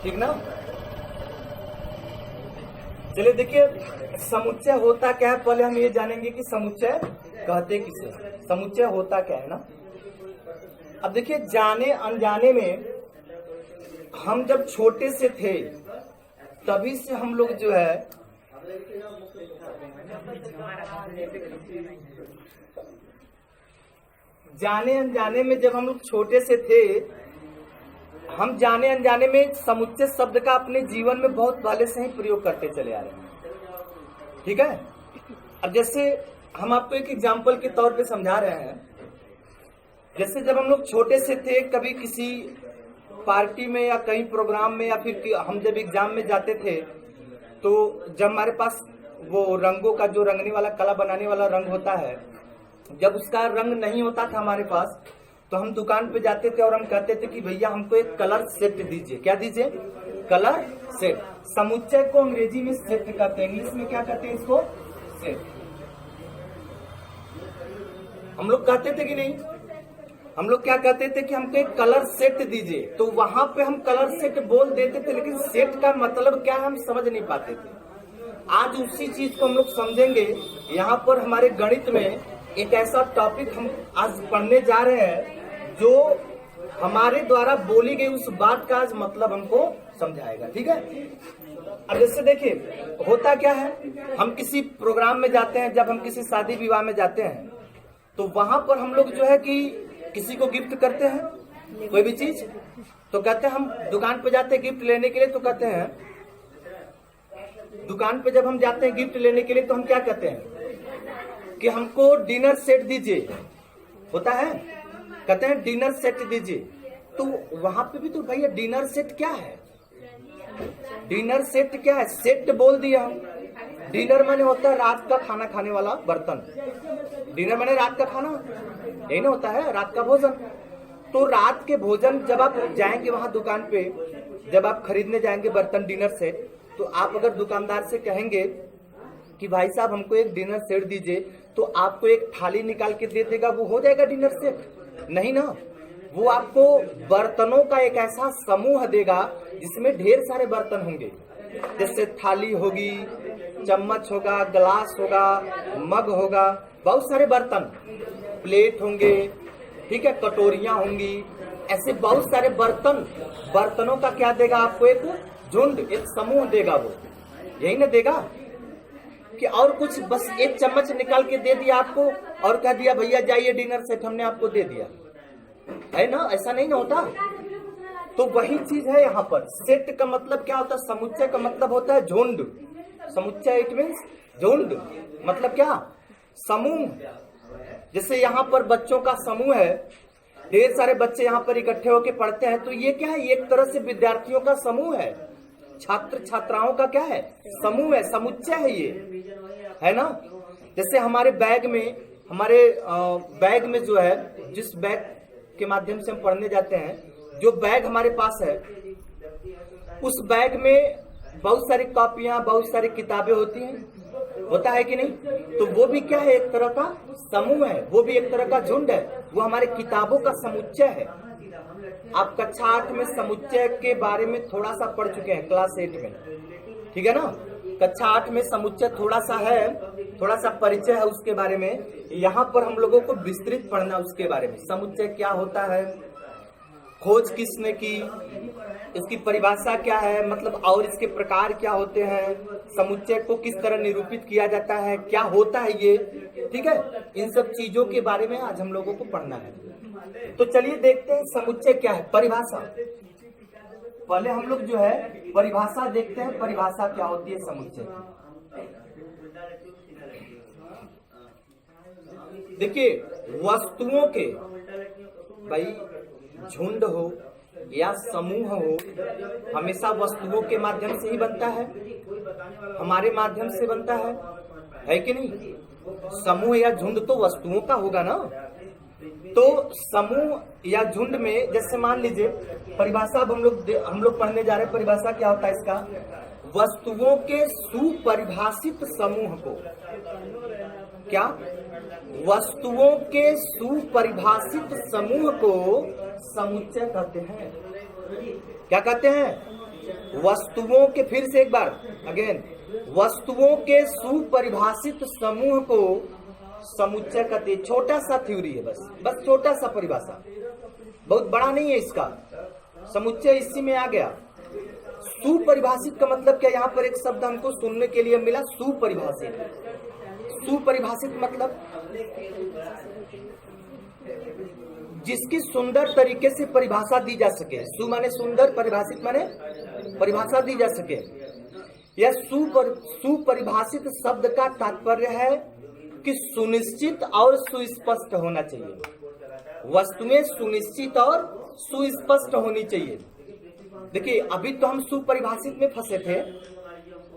ठीक ना। चलिए देखिए, समुच्चय होता क्या है, पहले हम ये जानेंगे कि समुच्चय कहते किसे, समुच्चय होता क्या है ना। अब देखिए, जाने अनजाने में हम जब छोटे से थे तभी से हम लोग जो है जाने अनजाने में, जब हम लोग छोटे से थे, हम जाने अनजाने में समुच्चय शब्द का अपने जीवन में बहुत पहले से ही प्रयोग करते चले आ रहे हैं। ठीक है। अब जैसे हम आपको एक एग्जाम्पल के तौर पे समझा रहे हैं। जैसे जब हम लोग छोटे से थे, कभी किसी पार्टी में या कहीं प्रोग्राम में, या फिर हम जब एग्जाम में जाते थे, तो जब हमारे पास वो रंगों का जो रंगने वाला, कला बनाने वाला रंग होता है, जब उसका रंग नहीं होता था हमारे पास, तो हम दुकान पे जाते थे और हम कहते थे कि भैया हमको एक कलर सेट दीजिए। क्या दीजिए? Colour set. समुच्चय को अंग्रेजी में सेट कहते हैं, इंग्लिश में क्या कहते हैं इसको? सेट। हम लोग कहते थे कि नहीं? हम लोग क्या कहते थे कि हमको एक कलर सेट दीजिए, तो वहां पे हम कलर सेट बोल देते थे, लेकिन सेट का मतलब क्या है हम समझ नहीं पाते थे। आज उसी चीज को हम लोग समझेंगे। यहाँ पर हमारे गणित में एक ऐसा टॉपिक हम आज पढ़ने जा रहे हैं जो हमारे द्वारा बोली गई उस बात का आज मतलब हमको समझाएगा। ठीक है। अब जैसे देखिए, होता क्या है, हम किसी प्रोग्राम में जाते हैं, जब हम किसी शादी विवाह में जाते हैं, तो वहां पर हम लोग जो है कि किसी को गिफ्ट करते हैं कोई भी चीज, तो कहते हैं, हम दुकान पे जाते हैं गिफ्ट लेने के लिए, तो कहते हैं, दुकान पे जब हम जाते हैं गिफ्ट लेने के लिए, तो हम क्या कहते हैं कि हमको डिनर सेट दीजिए। होता है, कहते हैं डिनर सेट दीजिए। तो वहां पे भी तो भैया डिनर सेट क्या है? डिनर सेट क्या है? सेट बोल दिया हम। डिनर माने होता है रात का खाना खाने वाला बर्तन। डिनर माने रात का खाना, यही ना होता है, रात का भोजन। तो रात के भोजन जब आप जाएंगे वहां दुकान पे, जब आप खरीदने जाएंगे बर्तन डिनर सेट, तो आप अगर दुकानदार से कहेंगे कि भाई साहब हमको एक डिनर सेट दीजिए, तो आपको एक थाली निकाल के दे देगा, वो हो जाएगा डिनर सेट? नहीं ना। वो आपको बर्तनों का एक ऐसा समूह देगा जिसमें ढेर सारे बर्तन होंगे। जैसे थाली होगी, चम्मच होगा, गिलास होगा, मग होगा, बहुत सारे बर्तन, प्लेट होंगे, ठीक है, कटोरियां होंगी, ऐसे बहुत सारे बर्तन। बर्तनों का क्या देगा आपको? एक झुंड, एक समूह देगा। वो यही ना देगा कि और कुछ बस एक चम्मच निकाल के दे दिया आपको और कह दिया भैया जाइए डिनर सेट हमने आपको दे दिया, है ना? ऐसा नहीं ना होता। तो वही चीज है यहाँ पर। सेट का मतलब क्या होता है? समुच्चय का मतलब होता है झुंड। समुच्चय इट मीन्स झुंड, मतलब क्या? समूह। जैसे यहाँ पर बच्चों का समूह है, ढेर सारे बच्चे यहाँ पर इकट्ठे होकर पढ़ते हैं, तो ये क्या है? एक तरह से विद्यार्थियों का समूह है, छात्र छात्राओं का क्या है? समूह है, समुच्चय है ये, है ना। जैसे हमारे बैग में जो है, जिस बैग के माध्यम से हम पढ़ने जाते हैं, जो बैग हमारे पास है, उस बैग में बहुत सारी कॉपियां, बहुत सारी किताबें होती हैं। होता है कि नहीं? तो वो भी क्या है? एक तरह का समूह है, वो भी एक तरह का झुंड है, वो हमारे किताबों का समुच्चय है। आप कक्षा 8 में समुच्चय के बारे में थोड़ा सा पढ़ चुके हैं, क्लास 8 में, ठीक है ना। कक्षा 8 में समुच्चय थोड़ा सा है, थोड़ा सा परिचय है उसके बारे में। यहाँ पर हम लोगों को विस्तृत पढ़ना उसके बारे में। समुच्चय क्या होता है, खोज किसने की, इसकी परिभाषा क्या है, मतलब और इसके प्रकार क्या होते हैं, समुच्चय को किस तरह निरूपित किया जाता है, क्या होता है ये, ठीक है। इन सब चीजों के बारे में आज हम लोगों को पढ़ना है। तो चलिए देखते हैं समुच्चय क्या है। परिभाषा, पहले हम लोग जो है परिभाषा देखते हैं, परिभाषा क्या होती है समुच्चय की। देखिए, वस्तुओं के, भाई झुंड हो या समूह हो, हमेशा वस्तुओं के माध्यम से ही बनता है, हमारे माध्यम से बनता है कि नहीं? समूह या झुंड तो वस्तुओं का होगा ना। तो समूह या झुंड में, जैसे मान लीजिए परिभाषा, अब हम लोग पढ़ने जा रहे हैं। परिभाषा क्या होता है इसका? वस्तुओं के सुपरिभाषित समूह को, क्या? वस्तुओं के सुपरिभाषित समूह को समुच्चय कहते हैं। क्या कहते हैं? वस्तुओं के, फिर से एक बार अगेन, वस्तुओं के सुपरिभाषित समूह को समुच्चय कहते हैं। छोटा सा थ्योरी है, बस छोटा सा परिभाषा, बहुत बड़ा नहीं है इसका। समुच्चय इसी में आ गया। सुपरिभाषित का मतलब क्या, यहाँ पर एक शब्द हमको सुनने के लिए मिला, सुपरिभाषित। सुपरिभाषित मतलब जिसकी सुंदर तरीके से परिभाषा दी जा सके। सु माने सुंदर, परिभाषित माने परिभाषा दी जा सके। यह सुपरिभाषित शब्द का तात्पर्य है कि सुनिश्चित और सुस्पष्ट होना चाहिए। वस्तुएं सुनिश्चित और सुस्पष्ट होनी चाहिए। देखिए, अभी तो हम सुपरिभाषित में फंसे थे,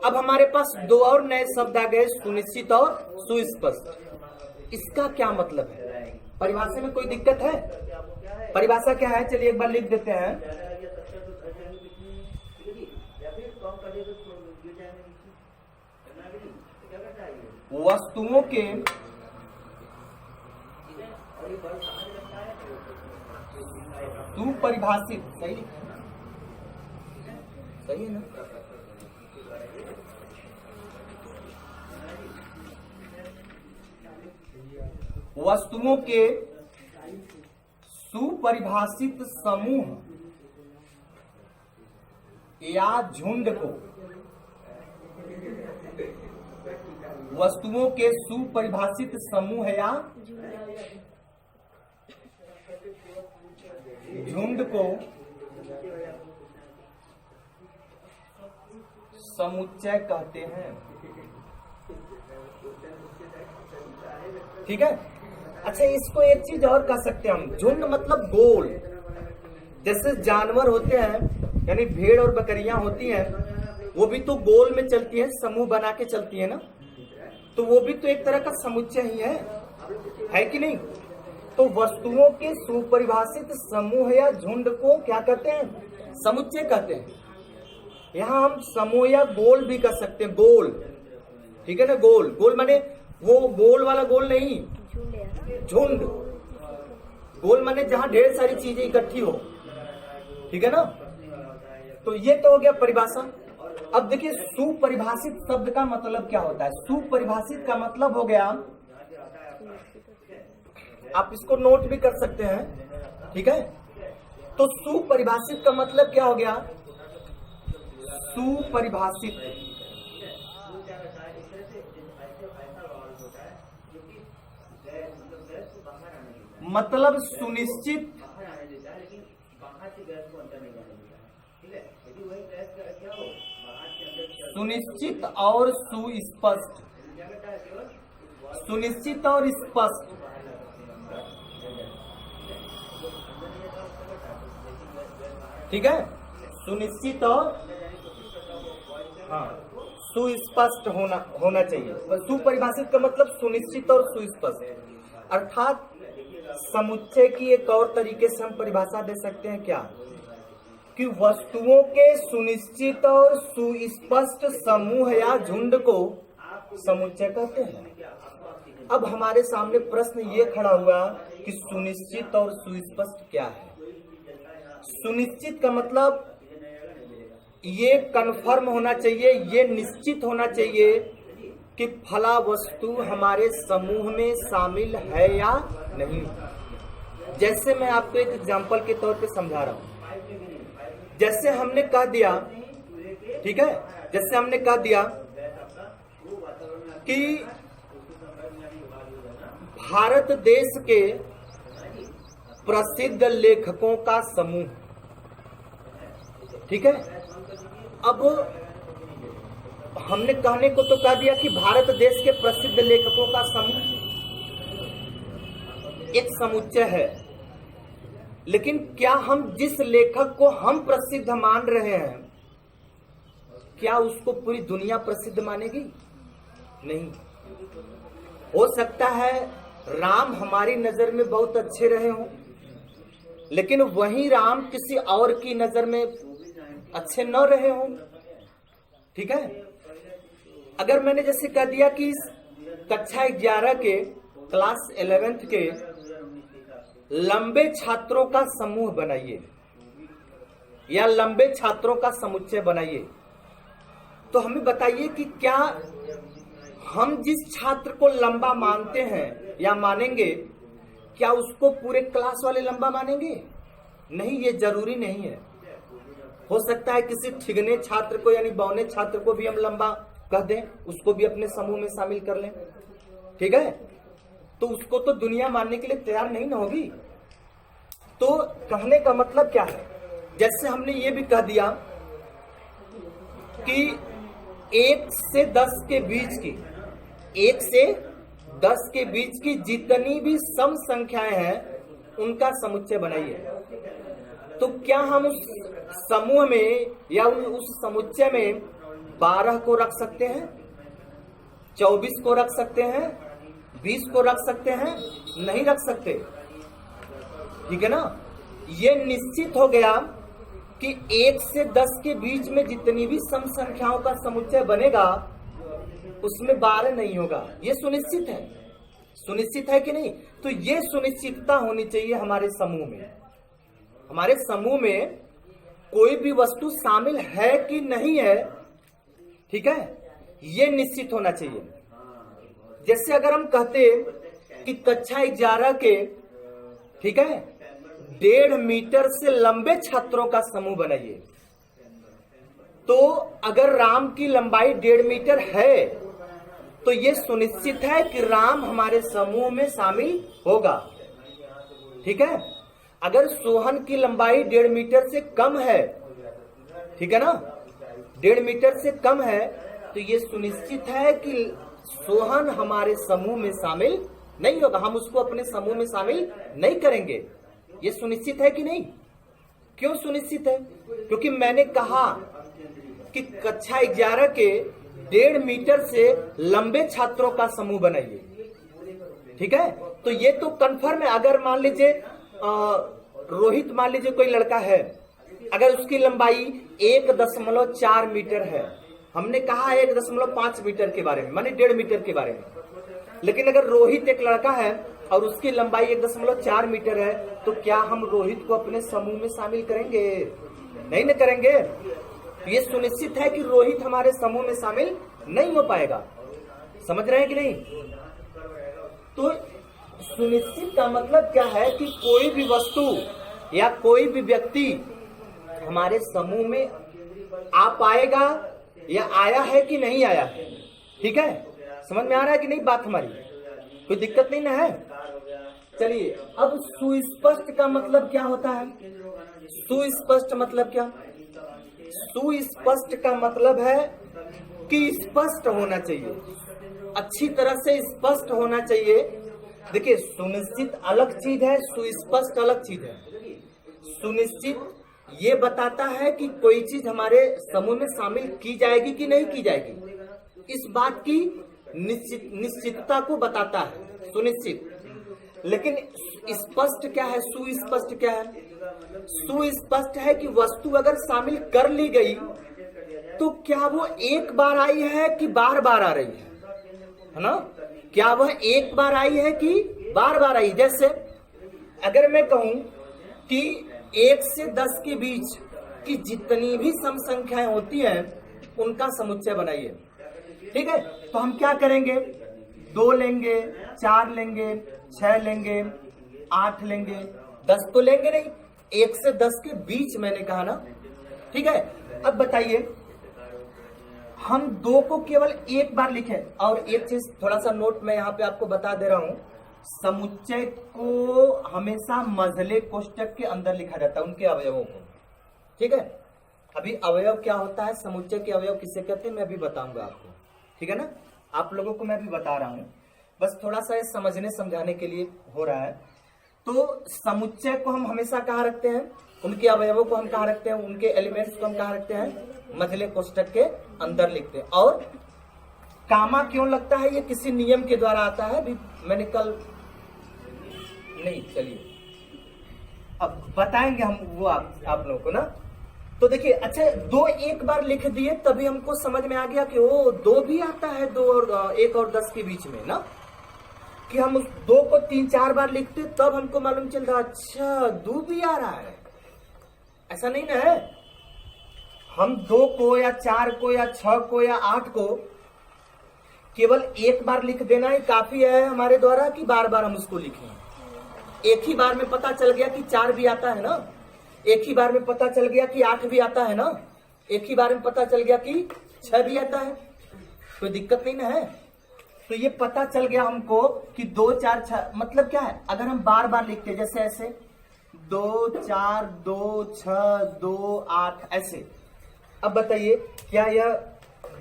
अब हमारे पास दो और नए शब्द आ गए, सुनिश्चित और सुस्पष्ट। इसका क्या मतलब है? परिभाषा में कोई दिक्कत है? परिभाषा क्या है, चलिए एक बार लिख देते हैं। वस्तुओं के सुपरिभाषित, सही है ना? वस्तुओं के सुपरिभाषित समूह या झुंड को, वस्तुओं के सुपरिभाषित समूह या झुंड को समुच्चय कहते हैं। ठीक है। अच्छा, इसको एक चीज और कह सकते हैं हम, झुंड मतलब गोल। जैसे जानवर होते हैं, यानी भेड़ और बकरियां होती हैं, वो भी तो गोल में चलती है, समूह बना के चलती है ना, तो वो भी तो एक तरह का समुच्चय ही है कि नहीं? तो वस्तुओं के सुपरिभाषित समूह या झुंड को क्या कहते हैं? समुच्चय कहते हैं। यहाँ हम समूह या गोल भी कर सकते हैं, गोल। ठीक है ना? गोल, गोल माने वो गोल वाला गोल नहीं, झुंड। गोल माने जहां ढेर सारी चीजें इकट्ठी हो। ठीक है ना? तो ये तो हो गया परिभाषा। अब देखिए, सुपरिभाषित शब्द का मतलब क्या होता है? सुपरिभाषित का मतलब हो गया, आप इसको नोट भी कर सकते हैं। ठीक है? तो सुपरिभाषित का मतलब क्या हो गया? सुपरिभाषित मतलब सुनिश्चित, सुनिश्चित और सुस्पष्ट, सुनिश्चित और स्पष्ट। ठीक है? सुनिश्चित और सुस्पष्ट होना चाहिए। सुपरिभाषित का मतलब सुनिश्चित और सुस्पष्ट। अर्थात समुच्चय की एक और तरीके से हम परिभाषा दे सकते हैं क्या, कि वस्तुओं के सुनिश्चित और सुस्पष्ट समूह या झुंड को समुच्चय कहते हैं। अब हमारे सामने प्रश्न ये खड़ा हुआ कि सुनिश्चित और सुस्पष्ट क्या है? सुनिश्चित का मतलब ये कन्फर्म होना चाहिए, ये निश्चित होना चाहिए कि फला वस्तु हमारे समूह में शामिल है या नहीं। जैसे मैं आपको एक एग्जांपल के तौर पे समझा रहा हूं। जैसे हमने कह दिया, ठीक है, जैसे हमने कह दिया कि भारत देश के प्रसिद्ध लेखकों का समूह। ठीक है? अब हमने कहने को तो कह दिया कि भारत देश के प्रसिद्ध लेखकों का समूह एक समुच्चय है, लेकिन क्या हम जिस लेखक को हम प्रसिद्ध मान रहे हैं, क्या उसको पूरी दुनिया प्रसिद्ध मानेगी? नहीं। हो सकता है राम हमारी नजर में बहुत अच्छे रहे हों, लेकिन वही राम किसी और की नजर में अच्छे न रहे हों। ठीक है? अगर मैंने जैसे कह दिया कि कक्षा 11 के, क्लास 11th के लंबे छात्रों का समूह बनाइए, या लंबे छात्रों का समुच्चय बनाइए। तो हमें बताइए कि क्या हम जिस छात्र को लंबा मानते हैं या मानेंगे, क्या उसको पूरे क्लास वाले लंबा मानेंगे? नहीं, ये जरूरी नहीं है। हो सकता है किसी ठिगने छात्र को यानी बौने छात्र को भी हम लंबा कह दें, उसको भी अपने समूह में शामिल कर लें, ठीक है? तो उसको तो दुनिया मानने के लिए तैयार नहीं ना होगी। तो कहने का मतलब क्या है, जैसे हमने ये भी कह दिया कि 1 से 10 के बीच की 1 से 10 के बीच की जितनी भी सम संख्याएं हैं उनका समुच्चय बनाइए। तो क्या हम उस समूह में या उस समुच्चय में 12 को रख सकते हैं, 24 को रख सकते हैं, 20 को रख सकते हैं? नहीं रख सकते, ठीक है ना? ये निश्चित हो गया कि 1 से 10 के बीच में जितनी भी सम संख्याओं का समुच्चय बनेगा उसमें 12 नहीं होगा। ये सुनिश्चित है, सुनिश्चित है कि नहीं? तो ये सुनिश्चितता होनी चाहिए हमारे समूह में। हमारे समूह में कोई भी वस्तु शामिल है कि नहीं है, ठीक है, ये निश्चित होना चाहिए। जैसे अगर हम कहते कि कक्षा 11 के, ठीक है, 1.5 मीटर से लंबे छात्रों का समूह बनाइए, तो अगर राम की लंबाई 1.5 मीटर है तो ये सुनिश्चित है कि राम हमारे समूह में शामिल होगा, ठीक है? अगर सोहन की लंबाई 1.5 मीटर से कम है, ठीक है ना, 1.5 मीटर से कम है, तो ये सुनिश्चित है कि सोहन हमारे समूह में शामिल नहीं होगा, हम उसको अपने समूह में शामिल नहीं करेंगे। ये सुनिश्चित है कि नहीं? क्यों सुनिश्चित है? क्योंकि मैंने कहा कि कक्षा 11 के 1.5 मीटर से लंबे छात्रों का समूह बनाइए, ठीक है? तो ये तो कंफर्म है। अगर मान लीजिए रोहित, मान लीजिए कोई लड़का है, अगर उसकी लंबाई 1.4 मीटर है, हमने कहा 1.5 मीटर के बारे में, माने 1.5 मीटर के बारे में, लेकिन अगर रोहित एक लड़का है और उसकी लंबाई 1.4 मीटर है, तो क्या हम रोहित को अपने समूह में शामिल करेंगे? नहीं न करेंगे। ये सुनिश्चित है कि रोहित हमारे समूह में शामिल नहीं हो पाएगा। समझ रहे हैं कि नहीं? तो सुनिश्चित का मतलब क्या है कि कोई भी वस्तु या कोई भी व्यक्ति हमारे समूह में आ पाएगा या आया है कि नहीं आया है, ठीक है? समझ में आ रहा है कि नहीं बात हमारी? कोई दिक्कत नहीं ना है? चलिए, अब सुस्पष्ट का मतलब क्या होता है? सुस्पष्ट मतलब क्या? सुस्पष्ट का मतलब है कि स्पष्ट होना चाहिए, अच्छी तरह से स्पष्ट होना चाहिए। देखिए, सुनिश्चित अलग चीज है, सुस्पष्ट अलग चीज है। सुनिश्चित ये बताता है कि कोई चीज हमारे समूह में शामिल की जाएगी कि नहीं की जाएगी, इस बात की निश्चितता को बताता है सुनिश्चित। लेकिन स्पष्ट क्या है, सुस्पष्ट क्या है? सुस्पष्ट है कि वस्तु अगर शामिल कर ली गई तो क्या वो एक बार आई है कि बार बार आ रही है ना? क्या वह एक बार आई है कि बार बार आई? जैसे अगर मैं कहूं कि 1 से 10 के बीच की जितनी भी सम संख्याएं होती हैं उनका समुच्चय बनाइए, ठीक है? तो हम क्या करेंगे? 2 लेंगे, 4 लेंगे, 6 लेंगे, 8 लेंगे, 10 तो लेंगे नहीं। 1 से 10 के बीच मैंने कहा ना, ठीक है? अब बताइए, हम 2 को केवल एक बार लिखें। और एक चीज थोड़ा सा नोट मैं यहाँ पे आपको बता दे रहा हूं, समुच्चय को हमेशा मझले कोष्टक के अंदर लिखा जाता है, उनके अवयवों को, ठीक है? अभी अवयव क्या होता है, समुच्चय के अवयव किसे कहते हैं, मैं अभी बताऊंगा आपको, ठीक है ना? आप लोगों को मैं भी बता रहा हूं, बस थोड़ा सा ये समझने समझाने के लिए हो रहा है। तो समुच्चय को हम हमेशा कहाँ रखते हैं? उनके अवयवों को हम कहाँ रखते हैं? उनके एलिमेंट्स को हम कहाँ रखते हैं? मझले कोष्टक के अंदर लिखते हैं। और कामा क्यों लगता है? ये किसी नियम के द्वारा आता है, अभी मैंने कल नहीं, चलिए अब बताएंगे हम वो आप लोगों को ना। तो देखिए, अच्छा 2 एक बार लिख दिए तभी हमको समझ में आ गया कि वो 2 भी आता है, 2 और 1 और 10 के बीच में ना, कि हम उस 2 को 3-4 बार लिखते तब हमको मालूम चलता अच्छा 2 भी आ रहा है। ऐसा नहीं ना है, हम 2 को या 4 को या 6 को या 8 को केवल एक बार लिख देना ही काफी है हमारे द्वारा, कि बार बार हम उसको लिखें? एक ही बार में पता चल गया कि 4 भी आता है ना, एक ही बार में पता चल गया कि 8 भी आता है ना, एक ही बार में पता चल गया कि 6 भी आता है, कोई दिक्कत नहीं ना है। तो ये पता चल गया हमको कि 2 4 6, मतलब क्या है, अगर हम बार बार लिखते जैसे ऐसे 2 4 2 6 2 8 ऐसे, अब बताइए क्या यह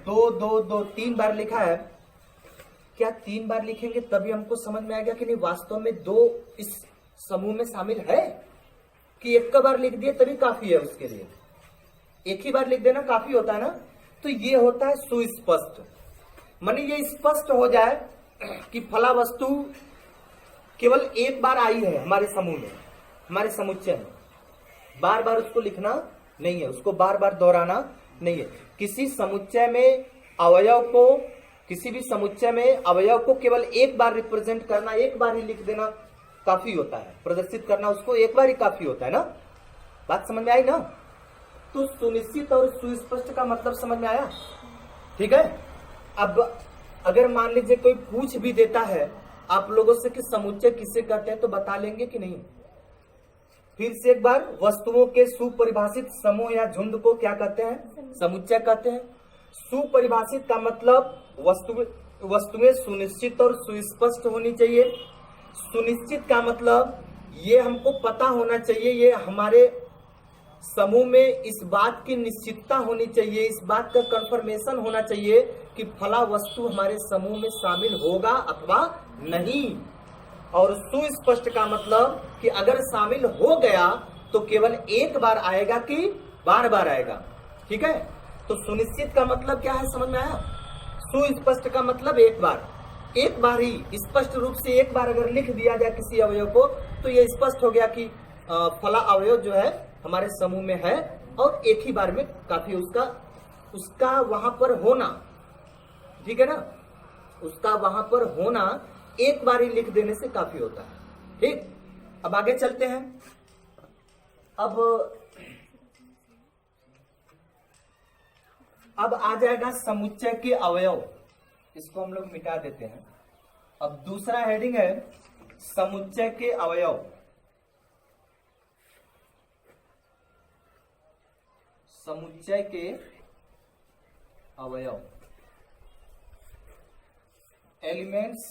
2 2 2 3 बार लिखा है? क्या 3 बार लिखेंगे तभी हमको समझ में आएगा कि नहीं वास्तव में 2 इस समूह में शामिल है, कि एक का बार लिख दिए तभी काफी है? उसके लिए एक ही बार लिख देना काफी होता है ना। तो ये होता है सुस्पष्ट, माने ये स्पष्ट हो जाए कि फला वस्तु केवल एक बार आई है हमारे समूह में, हमारे समुच्चय में, बार बार उसको लिखना नहीं है, उसको बार बार दोहराना नहीं है। किसी समुच्चय में अवयव को, किसी भी समुच्चय में अवयव को केवल एक बार रिप्रेजेंट करना, एक बार ही लिख देना काफी होता है, प्रदर्शित करना उसको एक बार ही काफी होता है ना। बात समझ में आई ना? तो सुनिश्चित और सुस्पष्ट का मतलब समझ में आया? ठीक है। अब अगर मान लीजिए कोई पूछ भी देता है आप लोगों से कि समुच्चय किसे कहते हैं, तो बता लेंगे कि नहीं? फिर से एक बार, वस्तुओं के सुपरिभाषित समूह या झुंड को क्या कहते हैं? समुच्चय कहते हैं। सुपरिभाषित का मतलब वस्तुएं सुनिश्चित और सुस्पष्ट होनी चाहिए। सुनिश्चित का मतलब ये हमको पता होना चाहिए, ये हमारे समूह में इस बात की निश्चितता होनी चाहिए, इस बात का कंफर्मेशन होना चाहिए कि फला वस्तु हमारे समूह में शामिल होगा अथवा नहीं। और सुस्पष्ट का मतलब कि अगर शामिल हो गया तो केवल एक बार आएगा कि बार बार आएगा। ठीक है। तो सुनिश्चित का मतलब क्या है, समझ में आया? सुस्पष्ट का मतलब एक बार ही स्पष्ट रूप से एक बार अगर लिख दिया जाए किसी अवयव को तो यह स्पष्ट हो गया कि फला अवयव जो है हमारे समूह में है, और एक ही बार में काफी उसका वहां पर होना। ठीक है ना, उसका वहां पर होना एक बार ही लिख देने से काफी होता है। ठीक, अब आगे चलते हैं। अब आ जाएगा समुच्चय के अवयव, इसको हम लोग मिटा देते हैं। अब दूसरा हेडिंग है समुच्चय के अवयव। समुच्चय के अवयव, एलिमेंट्स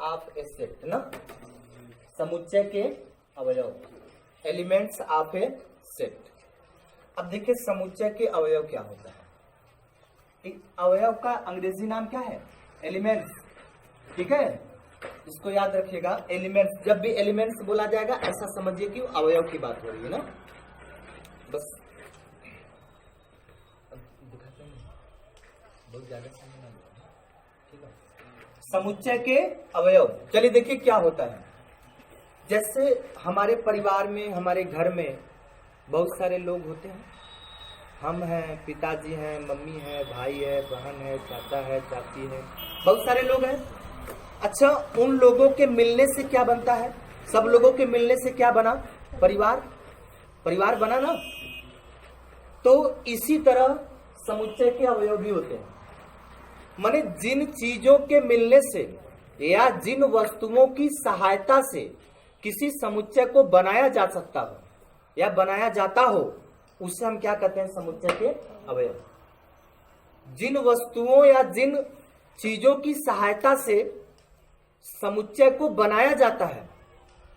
ऑफ ए सेट ना। समुच्चय के अवयव, एलिमेंट्स ऑफ ए सेट। अब देखिए समुच्चय के अवयव क्या होता है। अवयव का अंग्रेजी नाम क्या है? एलिमेंट्स। ठीक है, इसको याद रखिएगा। एलिमेंट्स, जब भी एलिमेंट्स बोला जाएगा ऐसा समझिए कि अवयव की बात हो रही है ना। बस बहुत ज्यादा समय नहीं। ठीक है, समुच्चय के अवयव। चलिए देखिए क्या होता है। जैसे हमारे परिवार में, हमारे घर में बहुत सारे लोग होते हैं। हम हैं, पिताजी हैं, मम्मी है, भाई है, बहन है, चाचा है, चाची है, बहुत सारे लोग हैं। अच्छा, उन लोगों के मिलने से क्या बनता है? सब लोगों के मिलने से क्या बना? परिवार। परिवार बना ना। तो इसी तरह समुच्चय के अवयव भी होते हैं। माने जिन चीजों के मिलने से या जिन वस्तुओं की सहायता से किसी समुच्चय को बनाया जा सकता हो या बनाया जाता हो, उसे हम क्या कहते हैं? समुच्चय के अवयव। जिन वस्तुओं या जिन चीजों की सहायता से समुच्चय को बनाया जाता है,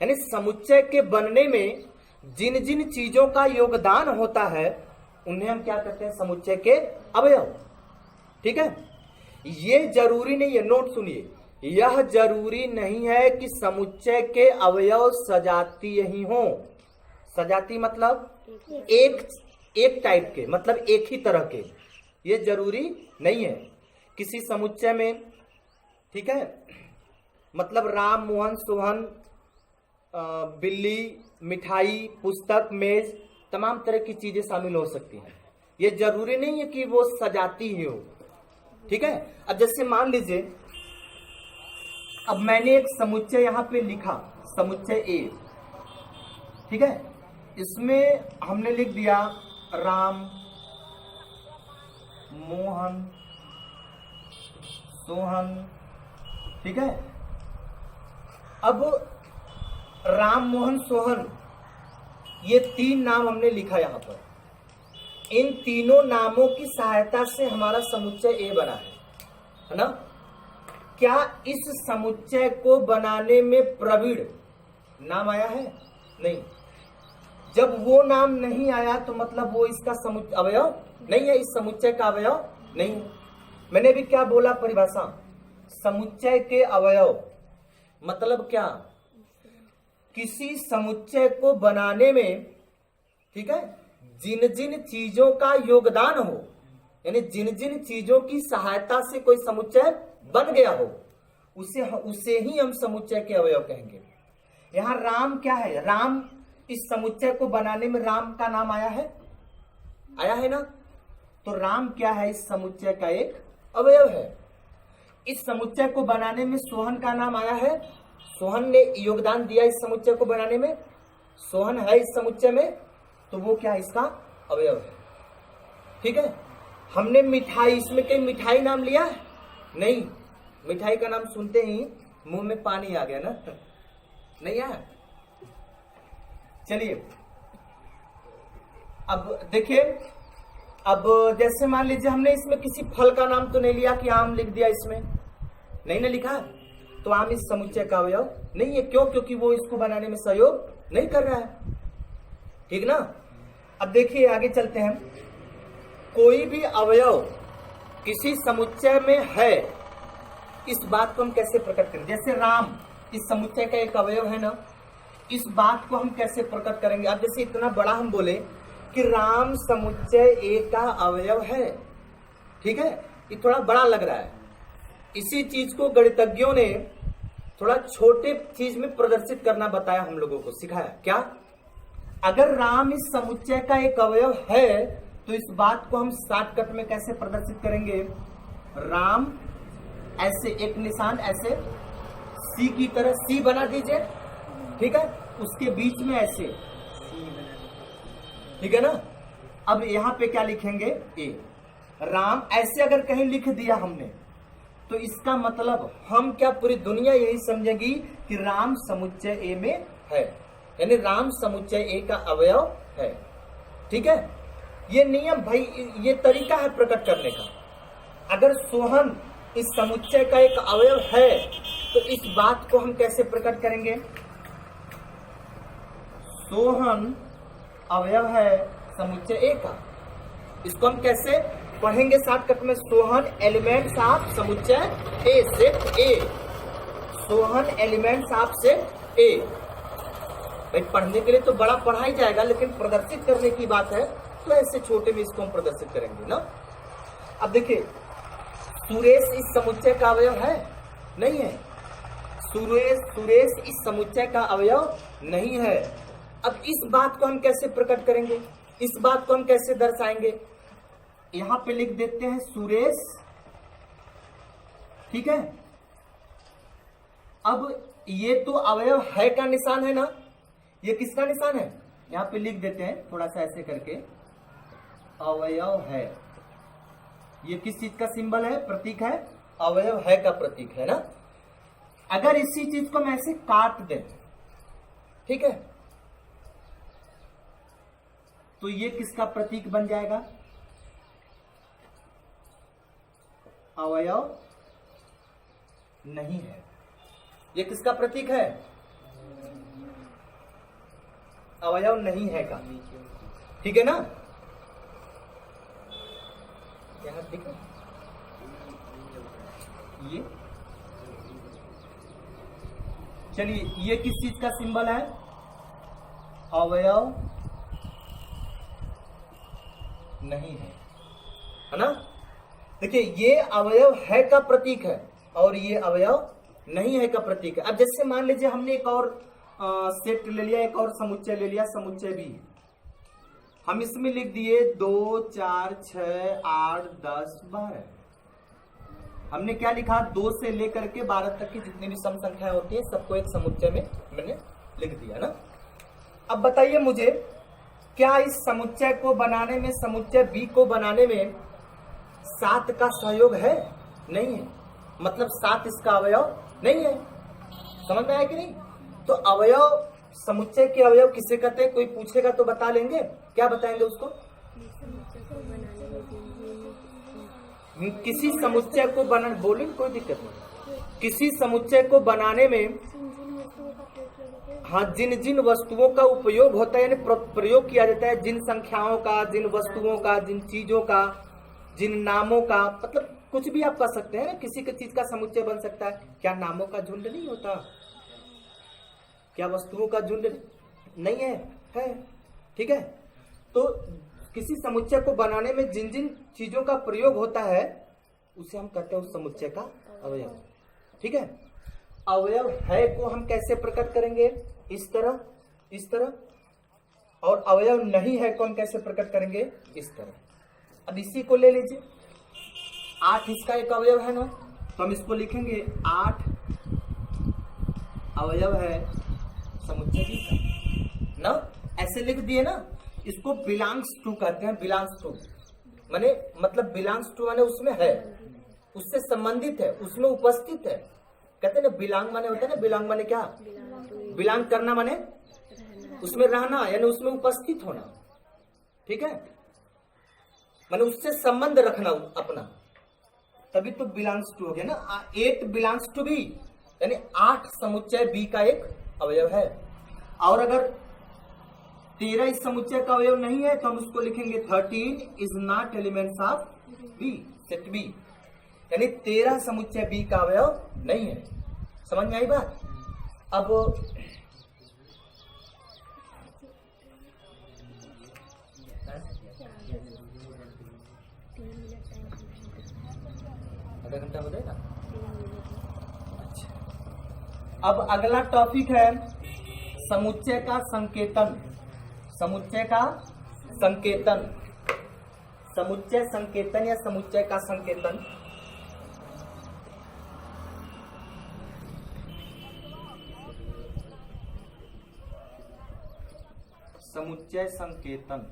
यानी समुच्चय के बनने में जिन जिन चीजों का योगदान होता है, उन्हें हम क्या कहते हैं? समुच्चय के अवयव। ठीक है, ये जरूरी नहीं है, नोट सुनिए, यह जरूरी नहीं है कि समुच्चय के अवयव सजातीय ही हों। सजाती मतलब एक टाइप के, मतलब एक ही तरह के, ये जरूरी नहीं है। किसी समुच्चय में, ठीक है, मतलब राम, मोहन, सोहन, बिल्ली, मिठाई, पुस्तक, मेज, तमाम तरह की चीजें शामिल हो सकती हैं। ये जरूरी नहीं है कि वो सजाती ही हो। ठीक है। अब जैसे मान लीजिए, अब मैंने एक समुच्चय यहां पे लिखा, समुच्चय ए। ठीक है, इसमें हमने लिख दिया राम, मोहन, सोहन, ठीक है। अब राम, मोहन, सोहन, ये 3 नाम हमने लिखा यहां पर। इन तीनों नामों की सहायता से हमारा समुच्चय ए बना है ना। क्या इस समुच्चय को बनाने में प्रवीण नाम आया है? नहीं। जब वो नाम नहीं आया तो मतलब वो इसका अवयव नहीं है, इस समुच्चय का अवयव नहीं है। मैंने भी क्या बोला परिभाषा, समुच्चय के अवयव मतलब क्या, किसी समुच्चय को बनाने में, ठीक है, जिन जिन चीजों का योगदान हो, यानी जिन जिन चीजों की सहायता से कोई समुच्चय बन गया हो, उसे ही हम समुच्चय के अवयव कहेंगे। यहां राम क्या है, राम इस समुच्चय को बनाने में राम का नाम आया है, आया है ना। तो राम क्या है, इस समुच्चय का एक अवयव है। इस समुच्चय को बनाने में सोहन का नाम आया है, सोहन ने योगदान दिया इस समुच्चय को बनाने में, सोहन है इस समुच्चय में, तो वो क्या इसका अवयव है, ठीक है। हमने मिठाई, इसमें कहीं मिठाई नाम लिया है? नहीं। मिठाई का नाम सुनते ही मुंह में पानी आ गया ना, नहीं आया। चलिए अब देखिए, अब जैसे मान लीजिए हमने इसमें किसी फल का नाम तो नहीं लिया कि आम लिख दिया, इसमें नहीं ना लिखा, तो आम इस समुच्चय का अवयव नहीं है। क्यों? क्योंकि वो इसको बनाने में सहयोग नहीं कर रहा है, ठीक ना। अब देखिए आगे चलते हैं। कोई भी अवयव किसी समुच्चय में है, इस बात को हम कैसे प्रकट करें। जैसे राम इस समुच्चय का एक अवयव है ना, इस बात को हम कैसे प्रकट करेंगे। अब जैसे इतना बड़ा हम बोले कि राम समुच्चय ए का अवयव है, ठीक है, ये थोड़ा बड़ा लग रहा है। इसी चीज को गणितज्ञों ने थोड़ा छोटे चीज में प्रदर्शित करना बताया, हम लोगों को सिखाया। क्या? अगर राम इस समुच्चय का एक अवयव है तो इस बात को हम शॉर्टकट में कैसे प्रदर्शित करेंगे। राम ऐसे एक निशान ऐसे सी की तरह सी बना दीजिए, ठीक है, उसके बीच में ऐसे, ठीक है ना। अब यहां पे क्या लिखेंगे, ए। राम ऐसे अगर कहीं लिख दिया हमने तो इसका मतलब हम क्या, पूरी दुनिया यही समझेगी कि राम समुच्चय ए में है, यानी राम समुच्चय ए का अवयव है, ठीक है। ये नियम भाई, ये तरीका है प्रकट करने का। अगर सोहन इस समुच्चय का एक अवयव है तो इस बात को हम कैसे प्रकट करेंगे। सोहन अवयव है समुच्चय ए का, इसको हम कैसे पढ़ेंगे शॉर्टकट में। सोहन एलिमेंट्स ऑफ समुच्चय ए, सेट ए। सोहन एलिमेंट्स ऑफ सेट ए। भाई पढ़ने के लिए तो बड़ा पढ़ाई जाएगा, लेकिन प्रदर्शित करने की बात है तो ऐसे छोटे में इसको हम प्रदर्शित करेंगे ना। अब देखिए, सुरेश इस समुच्चय का अवयव है? नहीं है। सुरेश इस समुच्चय का अवयव नहीं है। अब इस बात को हम कैसे प्रकट करेंगे, इस बात को हम कैसे दर्शाएंगे। यहां पे लिख देते हैं सुरेश, ठीक है। अब ये तो अवयव है का निशान है ना, ये किसका निशान है, यहां पे लिख देते हैं थोड़ा सा ऐसे करके, अवयव है। ये किस चीज का सिंबल है, प्रतीक है, अवयव है का प्रतीक है ना। अगर इसी चीज को हम ऐसे काट दें, ठीक है, तो ये किसका प्रतीक बन जाएगा, अवयव नहीं है। ये किसका प्रतीक है, अवयव नहीं है का, ठीक है ना। यहां देखो, ये चलिए, ये किस चीज का सिंबल है, अवयव नहीं है ना। देखिए, ये अवयव है का प्रतीक है और ये अवयव नहीं है का प्रतीक है। अब जैसे मान लीजिए हमने एक और सेट ले लिया, एक और समुच्चय ले लिया, समुच्चय बी। हम इसमें लिख दिए 2, 4, 6, 8, 10, 12। हमने क्या लिखा, 2 से लेकर के 12 तक की जितनी भी सम संख्याएं होती है सबको एक समुच्चय में मैंने लिख दिया ना। अब बताइए मुझे, क्या इस समुच्चय को बनाने में, समुच्चय बी को बनाने में सात का सहयोग है? नहीं है। मतलब सात इसका अवयव नहीं है। समझ में आया कि नहीं? तो अवयव, समुच्चय के अवयव किसे कहते हैं? कोई पूछेगा तो बता लेंगे, क्या बताएंगे उसको? किसी समुच्चय को बनाने, बोले कोई दिक्कत नहीं। किसी समुच्चय को बनाने में हाँ जिन जिन वस्तुओं का उपयोग होता है, यानी प्रयोग किया जाता है, जिन संख्याओं का, जिन वस्तुओं का, जिन चीजों का, जिन नामों का, मतलब कुछ भी आप कह सकते हैं ना, किसी की चीज का समुच्चय बन सकता है। क्या नामों का झुंड नहीं होता? क्या वस्तुओं का झुंड नहीं है? है। ठीक है। तो किसी समुच्चय को बनाने में जिन जिन चीजों का प्रयोग होता है उसे हम कहते हैं उस समुच्चय का अवयव। ठीक है। अवयव है को हम कैसे प्रकट करेंगे? इस तरह, इस तरह। और अवयव नहीं है को हम कैसे प्रकट करेंगे? इस तरह। अब इसी को ले लीजिए, 8 इसका एक अवयव है ना, तो हम इसको लिखेंगे 8 अवयव है समुच्चय का ना, ऐसे लिख दिए ना। इसको बिलोंग्स टू कहते हैं। बिलोंग्स टू माने, मतलब बिलोंग्स टू माने उसमें है, उससे संबंधित है, उसमें उपस्थित है। कहते हैं ना बिलोंग माने होता है ना, बिलोंग माने क्या? बिलोंग करना माने उसमें रहना, यानी उसमें उपस्थित होना। ठीक है। माने उससे संबंध रखना अपना, तभी तो बिलोंग्स टू हो गया ना। 8 बिलोंग्स टू बी, यानी 8 समुच्चय बी का एक अवयव है। और अगर 13 इस समुच्चय का अवयव नहीं है तो हम उसको लिखेंगे 13 is not elements of B, set B, यानी 13 समुच्चय बी का अवयव नहीं है। समझ में आई बात? अब आधा घंटा हो जाएगा। अच्छा, अब अगला टॉपिक है समुच्चय का संकेतन। समुच्चय का संकेतन, समुच्चय संकेतन या समुच्चय का संकेतन। समुच्चय संकेतन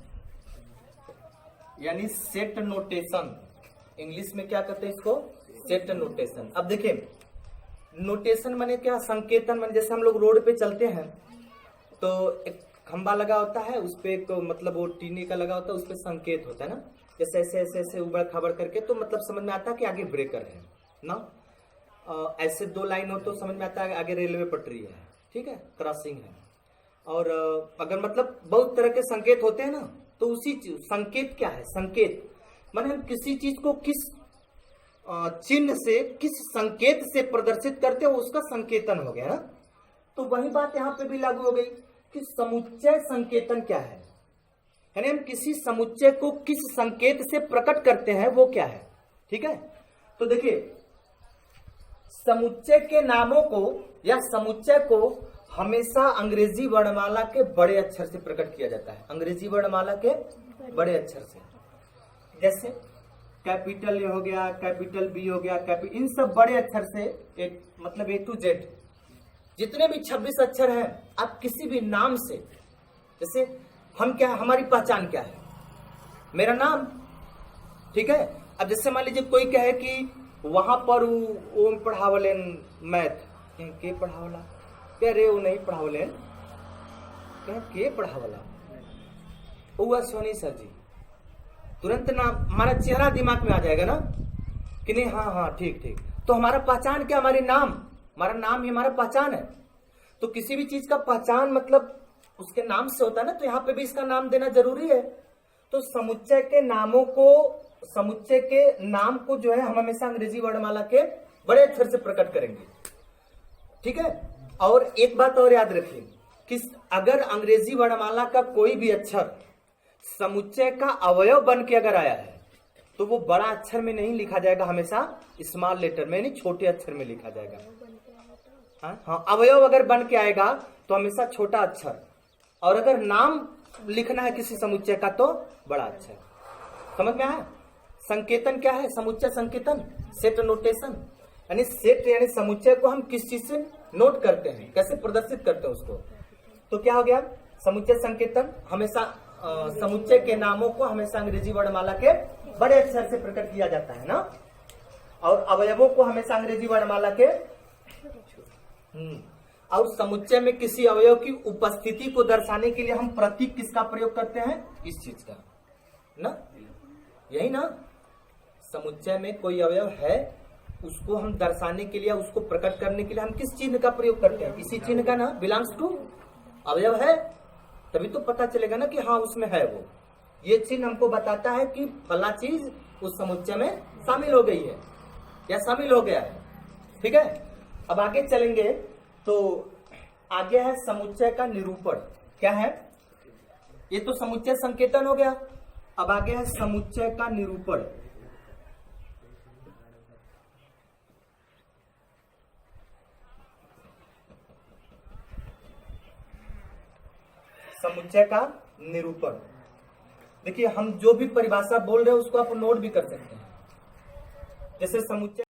यानी सेट नोटेशन। इंग्लिश में क्या कहते हैं इसको? Set notation. अब देखिए, नोटेशन माने क्या? संकेतन माने जैसे हम लोग रोड पे चलते हैं तो एक खंबा लगा होता है, उस पे एक मतलब वो टीने का लगा होता है, उस पे संकेत होता है ना, जैसे ऐसे ऐसे ऐसे उबड़ खाबड़ करके, तो मतलब समझ में आता है कि आगे ब्रेकर है ना। ऐसे 2 लाइन हो तो समझ में आता है आगे रेलवे पटरी है। ठीक है, क्रॉसिंग है। और अगर मतलब बहुत तरह के संकेत होते हैं ना, तो उसी संकेत क्या है? संकेत माने हम किसी चीज को किस चिन्ह से, किस संकेत से प्रदर्शित करते हो, उसका संकेतन हो गया ना। तो वही बात यहाँ पे भी लागू हो गई कि समुच्चय संकेतन क्या है, यानी हम किसी समुच्चय को किस संकेत से प्रकट करते हैं वो क्या है। ठीक है। तो देखिए, समुच्चय के नामों को या समुच्चय को हमेशा अंग्रेजी वर्णमाला के बड़े अक्षर से प्रकट किया जाता है। अंग्रेजी वर्णमाला के बड़े अक्षर से, जैसे कैपिटल ए हो गया, कैपिटल बी हो गया, इन सब बड़े अक्षर से, एक मतलब A to Z जितने भी 26 अक्षर हैं, आप किसी भी नाम से, जैसे हम क्या, हमारी पहचान क्या है? मेरा नाम। ठीक है। अब जैसे मान लीजिए कोई कहे कि वहां पर ओम पढ़ावलेन मैथ, के पढ़ावला, कह रहे वो नहीं पढ़ावलेन, के पढ़ावला, हुआ सोनी सर जी, तुरंत ना हमारा चेहरा दिमाग में आ जाएगा ना कि नहीं, हाँ हाँ ठीक ठीक। तो हमारा पहचान क्या? हमारी नाम, हमारा नाम ही हमारा पहचान है। तो किसी भी चीज का पहचान मतलब उसके नाम से होता है ना, तो यहाँ पे भी इसका नाम देना जरूरी है। तो समुच्चय के नामों को, समुच्चय के नाम को जो है हम हमेशा अंग्रेजी वर्णमाला के बड़े अक्षर से प्रकट करेंगे। ठीक है। और एक बात और याद रखिए कि अगर अंग्रेजी वर्णमाला का कोई भी अक्षर समुच्चय का अवयव बन के अगर आया है तो वो बड़ा अक्षर में नहीं लिखा जाएगा, हमेशा स्मॉल लेटर में, यानी छोटे अक्षर में लिखा जाएगा। हाँ, अवयव अगर बन के आएगा तो हमेशा छोटा अक्षर, और अगर नाम लिखना है किसी समुच्चय का तो बड़ा अक्षर। समझ में आया? संकेतन क्या है? समुच्चय संकेतन, सेट नोटेशन, यानी सेट यानी समुच्चय को हम किस चीज से नोट करते हैं, कैसे प्रदर्शित करते हैं उसको। तो क्या हो गया? समुच्चय संकेतन हमेशा समुच्चय के नामों को हमेशा अंग्रेजी वर्णमाला के बड़े अक्षर से प्रकट किया जाता है ना। और अवयवों को हमेशा अंग्रेजी वर्णमाला के और समुच्चय में किसी अवयव की उपस्थिति को दर्शाने के लिए हम प्रतीक किसका प्रयोग करते हैं? इस चीज का ना, यही ना। समुच्चय में कोई अवयव है, उसको हम दर्शाने के लिए, उसको प्रकट करने के लिए हम किस चिन्ह का प्रयोग करते हैं? इसी चिन्ह का ना, बिलोंग्स टू, अवयव है तभी तो पता चलेगा ना कि हाँ उसमें है वो। ये चिन्ह हमको बताता है कि फला चीज उस समुच्चय में शामिल हो गई है या शामिल हो गया है। ठीक है, अब आगे चलेंगे तो आगे है समुच्चय का निरूपण। क्या है? ये तो समुच्चय संकेतन हो गया। अब आगे है समुच्चय का निरूपण। समुच्चय का निरूपण, देखिए हम जो भी परिभाषा बोल रहे हैं उसको आप नोट भी कर सकते हैं। जैसे समुच्चय